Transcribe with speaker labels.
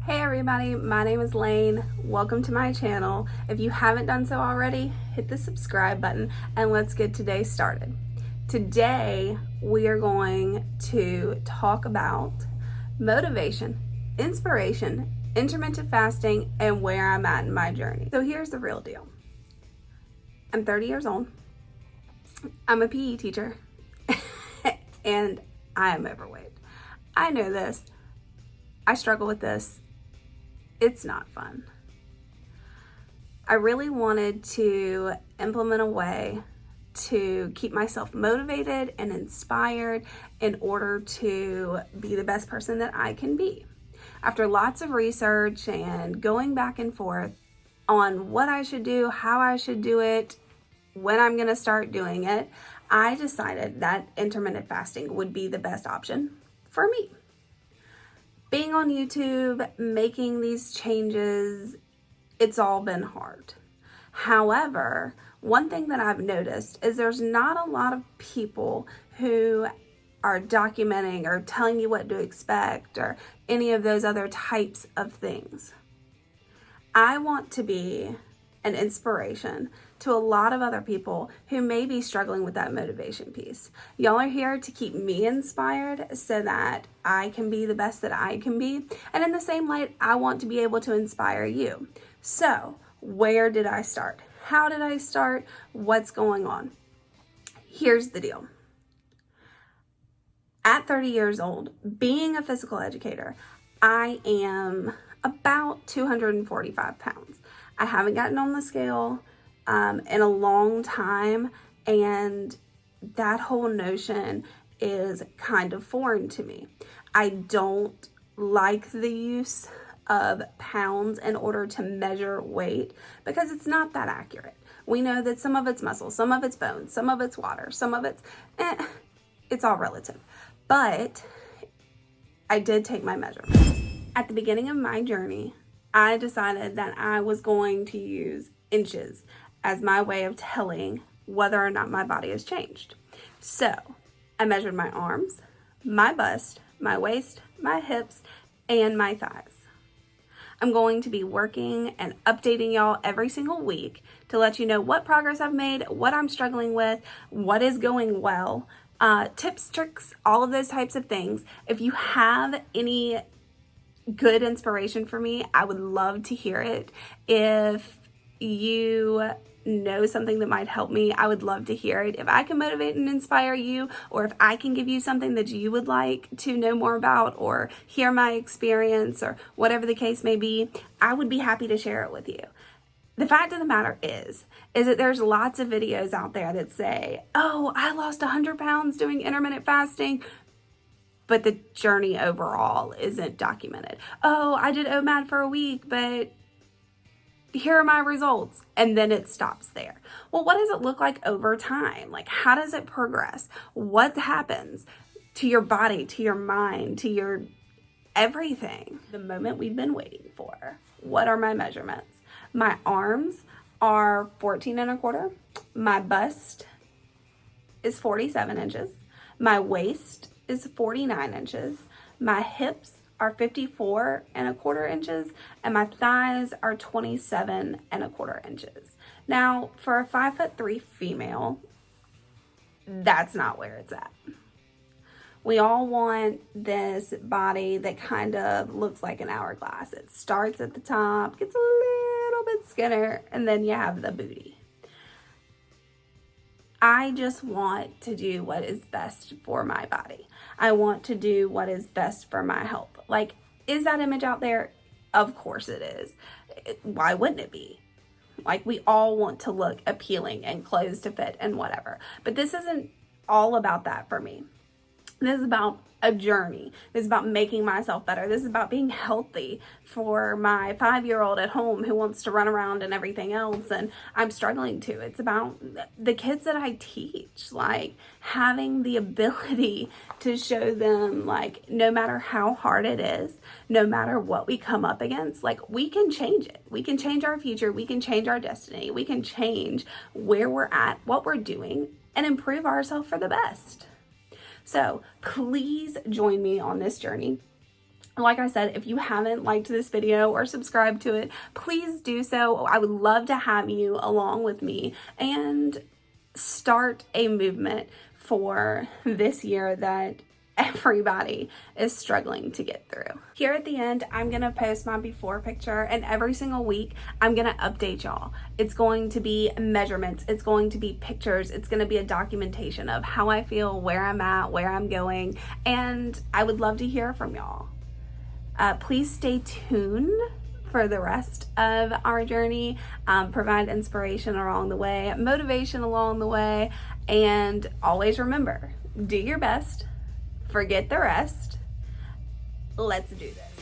Speaker 1: Hey everybody, my name is Lane. Welcome to my channel. If you haven't done so already, hit the subscribe button and let's get today started. Today, we are going to talk about motivation, inspiration, intermittent fasting, and where I'm at in my journey. So here's the real deal. I'm 30 years old. I'm a PE teacher and I am overweight. I know this. I struggle with this. It's not fun. I really wanted to implement a way to keep myself motivated and inspired in order to be the best person that I can be. After lots of research and going back and forth on what I should do, how I should do it, when I'm going to start doing it, I decided that intermittent fasting would be the best option for me. Being on YouTube, making these changes, it's all been hard. However, one thing that I've noticed is there's not a lot of people who are documenting or telling you what to expect or any of those other types of things. I want to be an inspiration to a lot of other people who may be struggling with that motivation piece. Y'all are here to keep me inspired so that I can be the best that I can be. And in the same light, I want to be able to inspire you. So, where did I start? How did I start? What's going on? Here's the deal. At 30 years old, being a physical educator, I am about 245 pounds. I haven't gotten on the scale in a long time, and that whole notion is kind of foreign to me. I don't like the use of pounds in order to measure weight because it's not that accurate. We know that some of it's muscle, some of it's bones, some of it's water, some of it's all relative. But I did take my measurements. At the beginning of my journey, I decided that I was going to use inches as my way of telling whether or not my body has changed. So I measured my arms, my bust, my waist, my hips, and my thighs. I'm going to be working and updating y'all every single week to let you know what progress I've made, what I'm struggling with, what is going well, tips, tricks, all of those types of things. If you have any good inspiration for me, I would love to hear it. If you know something that might help me, I would love to hear it. If I can motivate and inspire you, or if I can give you something that you would like to know more about or hear my experience or whatever the case may be, I would be happy to share it with you. The fact of the matter is that there's lots of videos out there that say, oh, I lost 100 pounds doing intermittent fasting, but the journey overall isn't documented. Oh, I did OMAD for a week, but here are my results. And then it stops there. Well, what does it look like over time? Like, how does it progress? What happens to your body, to your mind, to your everything? The moment we've been waiting for. What are my measurements? My arms are 14 and a quarter. My bust is 47 inches. My waist is 49 inches. My hips are 54 and a quarter inches, and my thighs are 27 and a quarter inches. Now, for a 5'3" female, that's not where it's at. We all want this body that kind of looks like an hourglass. It starts at the top, gets a little bit skinnier, and then you have the booty. I just want to do what is best for my body. I want to do what is best for my health. Like, is that image out there? Of course it is. Why wouldn't it be? Like, we all want to look appealing and clothes to fit and whatever. But this isn't all about that for me. This is about a journey. This is about making myself better. This is about being healthy for my 5-year-old at home who wants to run around and everything else, and I'm struggling to. It's about the kids that I teach, like having the ability to show them, like, no matter how hard it is, no matter what we come up against, like, we can change it. We can change our future. We can change our destiny. We can change where we're at, what we're doing, and improve ourselves for the best. So please join me on this journey. Like I said, if you haven't liked this video or subscribed to it, please do so. I would love to have you along with me and start a movement for this year that everybody is struggling to get through. Here at the end, I'm gonna post my before picture, and every single week I'm gonna update y'all. It's going to be measurements, it's going to be pictures, it's gonna be a documentation of how I feel, where I'm at, where I'm going, and I would love to hear from y'all. Please stay tuned for the rest of our journey, provide inspiration along the way, motivation along the way, and always remember, do your best, forget the rest. Let's do this.